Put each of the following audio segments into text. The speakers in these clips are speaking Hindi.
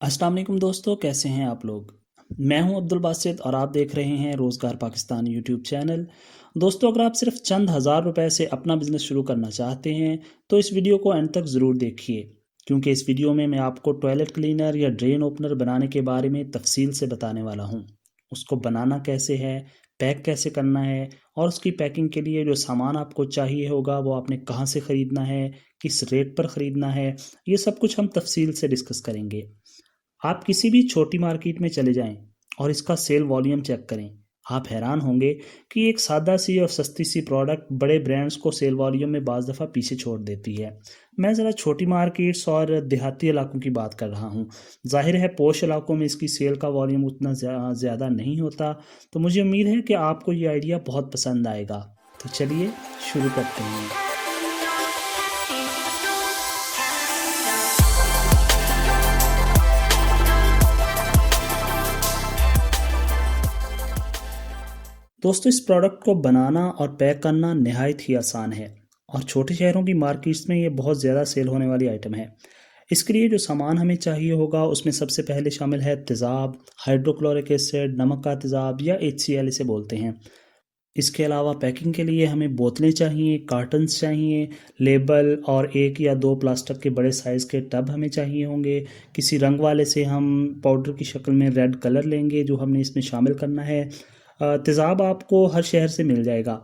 अस्सलाम वालेकुम दोस्तों, कैसे हैं आप लोग? मैं हूं अब्दुल बासित और आप देख रहे हैं रोज़गार पाकिस्तान यूट्यूब चैनल। दोस्तों, अगर आप सिर्फ चंद हज़ार रुपए से अपना बिज़नेस शुरू करना चाहते हैं, तो इस वीडियो को एंड तक ज़रूर देखिए, क्योंकि इस वीडियो में मैं आपको टॉयलेट क्लीनर या ड्रेन ओपनर बनाने के बारे में तफ़सील से बताने वाला हूं। उसको बनाना कैसे है, पैक कैसे करना है और उसकी पैकिंग के लिए जो सामान आपको चाहिए होगा, वो आपने कहाँ से ख़रीदना है, किस रेट पर ख़रीदना है, ये सब कुछ हम तफ़सील से डिस्कस करेंगे। आप किसी भी छोटी मार्केट में चले जाएं और इसका सेल वॉल्यूम चेक करें। आप हैरान होंगे कि एक सादा सी और सस्ती सी प्रोडक्ट बड़े ब्रांड्स को सेल वॉल्यूम में बाज़ दफ़ा पीछे छोड़ देती है। मैं ज़रा छोटी मार्केट्स और देहाती इलाकों की बात कर रहा हूँ। ज़ाहिर है पोश इलाकों में इसकी सेल का वॉल्यूम उतना ज़्यादा नहीं होता, तो मुझे उम्मीद है कि आपको ये आइडिया बहुत पसंद आएगा। तो चलिए शुरू करते हैं। दोस्तों, इस प्रोडक्ट को बनाना और पैक करना नहायत ही आसान है और छोटे शहरों की मार्केट्स में ये बहुत ज़्यादा सेल होने वाली आइटम है। इसके लिए जो सामान हमें चाहिए होगा उसमें सबसे पहले शामिल है तेज़ाब, हाइड्रोक्लोरिक एसिड, नमक का तेज़ाब या HCl इसे बोलते हैं। इसके अलावा पैकिंग के लिए हमें बोतलें चाहिए, कार्टन्स चाहिए, लेबल और एक या दो प्लास्टिक के बड़े साइज़ के टब हमें चाहिए होंगे। किसी रंग वाले से हम पाउडर की शक्ल में रेड कलर लेंगे जो हमने इसमें शामिल करना है। तेज़ाब आपको हर शहर से मिल जाएगा,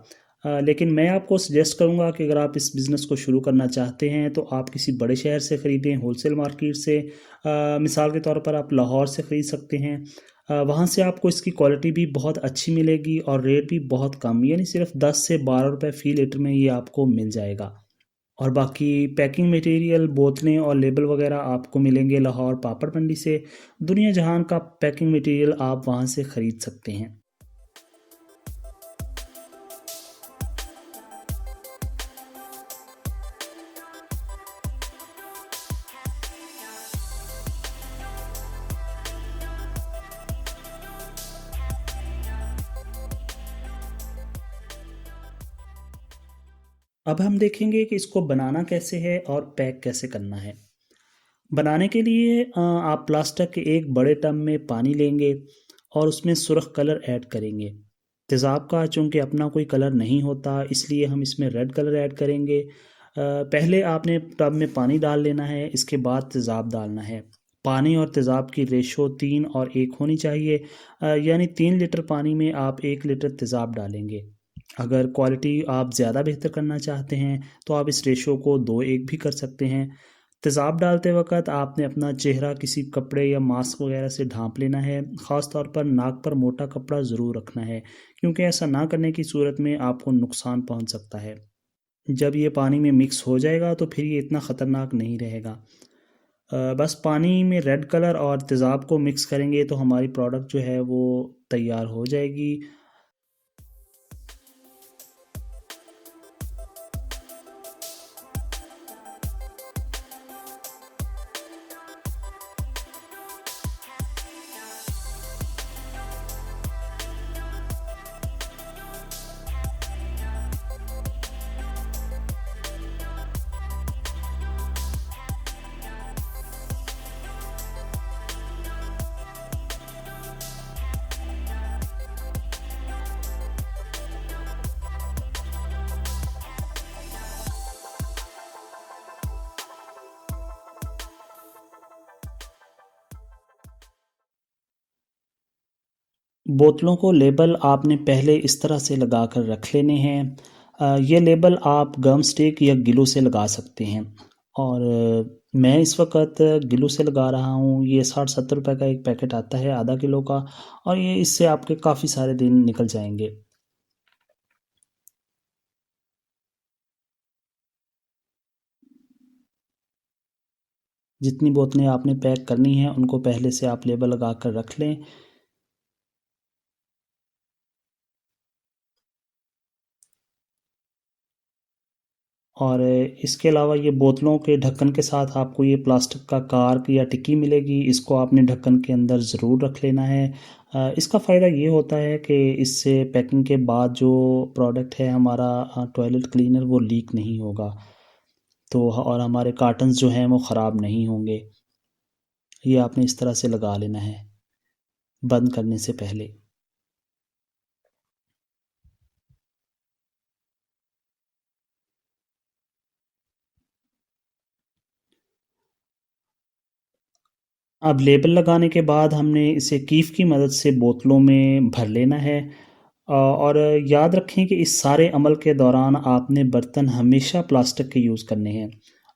लेकिन मैं आपको सजेस्ट करूंगा कि अगर आप इस बिज़नेस को शुरू करना चाहते हैं तो आप किसी बड़े शहर से ख़रीदें, होलसेल मार्केट से। मिसाल के तौर पर आप लाहौर से ख़रीद सकते हैं। वहाँ से आपको इसकी क्वालिटी भी बहुत अच्छी मिलेगी और रेट भी बहुत कम, यानी सिर्फ 10 से 12 रुपए फ़ी लीटर में ये आपको मिल जाएगा। और बाकी पैकिंग मटेरियल, बोतलें और लेबल वगैरह आपको मिलेंगे लाहौर पापड़ मंडी से। दुनिया जहान का पैकिंग मटेरियल आप वहाँ से ख़रीद सकते हैं। अब हम देखेंगे कि इसको बनाना कैसे है और पैक कैसे करना है। बनाने के लिए आप प्लास्टिक के एक बड़े टब में पानी लेंगे और उसमें सुर्ख कलर ऐड करेंगे। तेज़ाब का चूँकि अपना कोई कलर नहीं होता, इसलिए हम इसमें रेड कलर ऐड करेंगे। पहले आपने टब में पानी डाल लेना है, इसके बाद तेज़ाब डालना है। पानी और तेज़ाब की रेशो 3 और 1 होनी चाहिए, यानी 3 लीटर पानी में आप 1 लीटर तेज़ाब डालेंगे। अगर क्वालिटी आप ज़्यादा बेहतर करना चाहते हैं तो आप इस रेशो को 2-1 भी कर सकते हैं। तेज़ाब डालते वक़्त आपने अपना चेहरा किसी कपड़े या मास्क वग़ैरह से ढाँप लेना है। ख़ास तौर पर नाक पर मोटा कपड़ा ज़रूर रखना है, क्योंकि ऐसा ना करने की सूरत में आपको नुकसान पहुँच सकता है। जब ये पानी में मिक्स हो जाएगा तो फिर ये इतना ख़तरनाक नहीं रहेगा। बस पानी में रेड कलर और तेज़ाब को मिक्स करेंगे तो हमारी प्रोडक्ट जो है वो तैयार हो जाएगी। बोतलों को लेबल आपने पहले इस तरह से लगा कर रख लेने हैं। ये लेबल आप गम स्टिक या ग्लू से लगा सकते हैं और मैं इस वक्त ग्लू से लगा रहा हूँ। ये 60-70 रुपए का एक पैकेट आता है आधा किलो का, और ये इससे आपके काफ़ी सारे दिन निकल जाएंगे। जितनी बोतलें आपने पैक करनी हैं उनको पहले से आप लेबल लगा कर रख लें। और इसके अलावा ये बोतलों के ढक्कन के साथ आपको ये प्लास्टिक का कार्क या टिक्की मिलेगी, इसको आपने ढक्कन के अंदर ज़रूर रख लेना है। इसका फ़ायदा ये होता है कि इससे पैकिंग के बाद जो प्रोडक्ट है हमारा टॉयलेट क्लीनर, वो लीक नहीं होगा, तो और हमारे कार्टन्स जो हैं वो ख़राब नहीं होंगे। ये आपने इस तरह से लगा लेना है बंद करने से पहले। अब लेबल लगाने के बाद हमने इसे कीफ की मदद से बोतलों में भर लेना है। और याद रखें कि इस सारे अमल के दौरान आपने बर्तन हमेशा प्लास्टिक के यूज़ करने हैं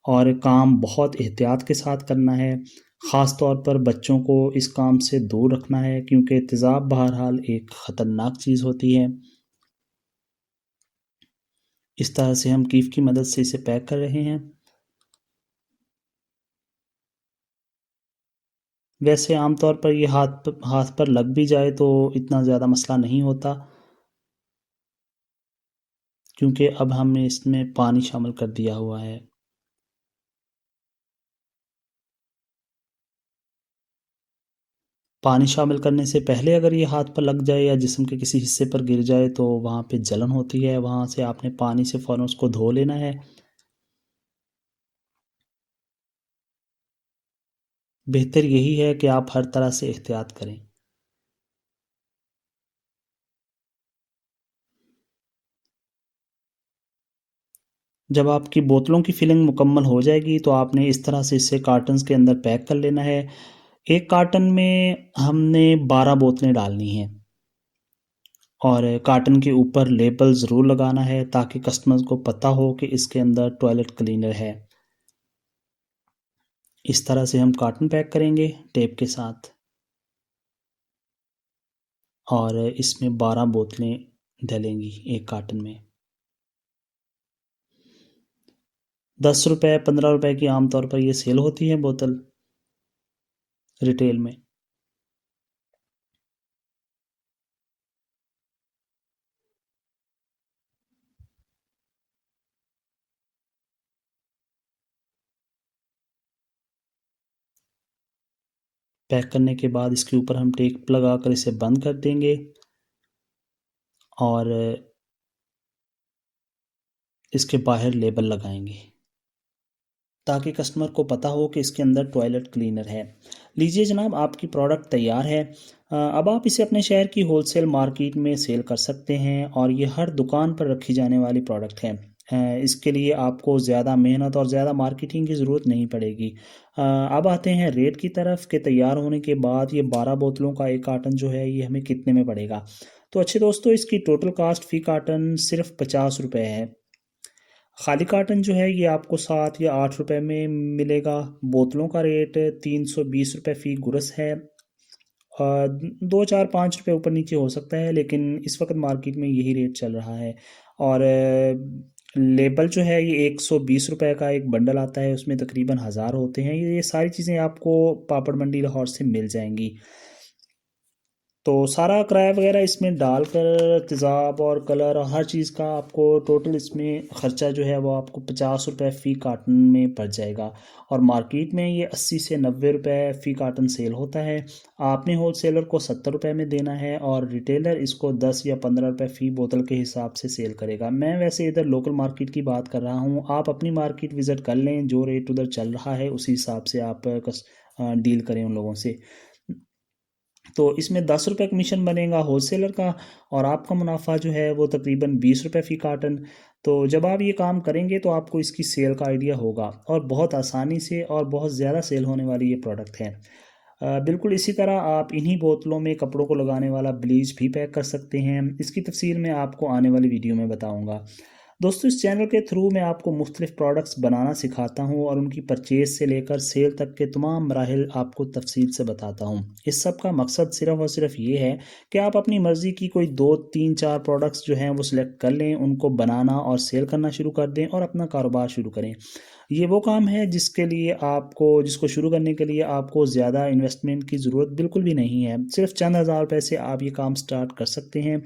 और काम बहुत एहतियात के साथ करना है। ख़ास तौर पर बच्चों को इस काम से दूर रखना है क्योंकि तेज़ाब बहरहाल एक ख़तरनाक चीज़ होती है। इस तरह से हम कीफ की मदद से इसे पैक कर रहे हैं। वैसे आमतौर पर ये हाथ पर लग भी जाए तो इतना ज़्यादा मसला नहीं होता, क्योंकि अब हमने इसमें पानी शामिल कर दिया हुआ है। पानी शामिल करने से पहले अगर ये हाथ पर लग जाए या जिस्म के किसी हिस्से पर गिर जाए तो वहाँ पे जलन होती है, वहाँ से आपने पानी से फ़ौरन उसको धो लेना है। बेहतर यही है कि आप हर तरह से एहतियात करें। जब आपकी बोतलों की फिलिंग मुकम्मल हो जाएगी तो आपने इस तरह से इसे कार्टन्स के अंदर पैक कर लेना है। एक कार्टन में हमने 12 बोतलें डालनी हैं और कार्टन के ऊपर लेबल ज़रूर लगाना है ताकि कस्टमर्स को पता हो कि इसके अंदर टॉयलेट क्लीनर है। इस तरह से हम कार्टन पैक करेंगे टेप के साथ और इसमें 12 बोतलें डलेंगी एक कार्टन में। 10 रुपये 15 रुपये की आमतौर पर ये सेल होती है बोतल रिटेल में। पैक करने के बाद इसके ऊपर हम टेप लगा कर इसे बंद कर देंगे और इसके बाहर लेबल लगाएंगे ताकि कस्टमर को पता हो कि इसके अंदर टॉयलेट क्लीनर है। लीजिए जनाब, आपकी प्रोडक्ट तैयार है। अब आप इसे अपने शहर की होलसेल मार्केट में सेल कर सकते हैं और ये हर दुकान पर रखी जाने वाली प्रोडक्ट है। इसके लिए आपको ज़्यादा मेहनत और ज़्यादा मार्केटिंग की ज़रूरत नहीं पड़ेगी। अब आते हैं रेट की तरफ कि तैयार होने के बाद ये 12 बोतलों का एक कार्टन जो है ये हमें कितने में पड़ेगा। तो अच्छे दोस्तों, इसकी टोटल कास्ट फ़ी कार्टन सिर्फ 50 रुपये है। खाली कार्टन जो है ये आपको 7 या 8 रुपए में मिलेगा। बोतलों का रेट 320 रुपये फ़ी गुरस है। 2 4 5 रुपये ऊपर नीचे हो सकता है, लेकिन इस वक्त मार्केट में यही रेट चल रहा है। और लेबल जो है ये 120 रुपये का एक बंडल आता है, उसमें तकरीबन 1000 होते हैं। ये सारी चीज़ें आपको पापड़ मंडी लाहौर से मिल जाएंगी। तो सारा किराया वगैरह इसमें डालकर तेज़ाब और कलर और हर चीज़ का आपको टोटल इसमें ख़र्चा जो है वो आपको 50 रुपये फ़ी कार्टन में पड़ जाएगा। और मार्केट में ये 80 से 90 रुपये फ़ी कार्टन सेल होता है। आपने होल सेलर को 70 रुपये में देना है और रिटेलर इसको 10 या 15 रुपये फ़ी बोतल के हिसाब से सेल करेगा। मैं वैसे इधर लोकल मार्केट की बात कर रहा हूँ, आप अपनी मार्केट विज़िट कर लें, जो रेट उधर चल रहा है उसी हिसाब से आप डील करें उन लोगों से। तो इसमें 10 रुपये कमीशन बनेगा होलसेलर का और आपका मुनाफा जो है वो तकरीबन 20 रुपये फ़ी कार्टन। तो जब आप ये काम करेंगे तो आपको इसकी सेल का आइडिया होगा और बहुत आसानी से और बहुत ज़्यादा सेल होने वाली ये प्रोडक्ट है। बिल्कुल इसी तरह आप इन्हीं बोतलों में कपड़ों को लगाने वाला ब्लीच भी पैक कर सकते हैं। इसकी तफसील मैं आपको आने वाली वीडियो में बताऊँगा। दोस्तों, इस चैनल के थ्रू मैं आपको मुख्तलिफ़ प्रोडक्ट्स बनाना सिखाता हूँ और उनकी परचेज़ से लेकर सेल तक के तमाम मराहिल आपको तफसील से बताता हूँ। इस सब का मकसद सिर्फ़ और सिर्फ ये है कि आप अपनी मर्ज़ी की कोई 2 3 4 प्रोडक्ट्स जो हैं वो सिलेक्ट कर लें, उनको बनाना और सेल करना शुरू कर दें और अपना कारोबार शुरू करें। ये वो काम है जिसको शुरू करने के लिए आपको ज़्यादा इन्वेस्टमेंट की ज़रूरत बिल्कुल भी नहीं है। सिर्फ़ चंद हज़ार रुपए से आप ये काम स्टार्ट कर सकते हैं।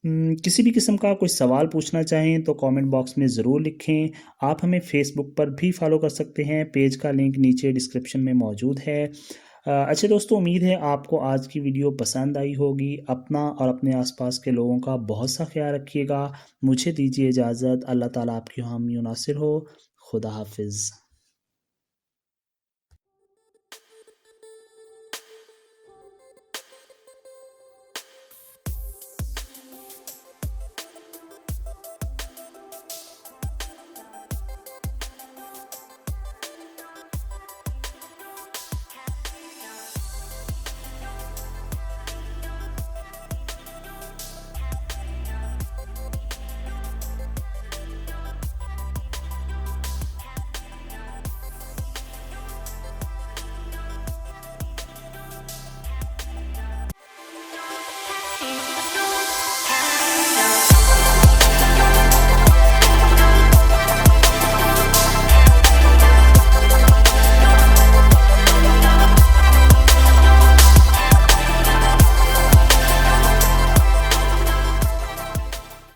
किसी भी किस्म का कोई सवाल पूछना चाहें तो कमेंट बॉक्स में ज़रूर लिखें। आप हमें फ़ेसबुक पर भी फॉलो कर सकते हैं, पेज का लिंक नीचे डिस्क्रिप्शन में मौजूद है। अच्छे दोस्तों, उम्मीद है आपको आज की वीडियो पसंद आई होगी। अपना और अपने आसपास के लोगों का बहुत सा ख्याल रखिएगा। मुझे दीजिए इजाज़त। अल्लाह ताला आपकी हामी नासिर हो। खुदा हाफिज़।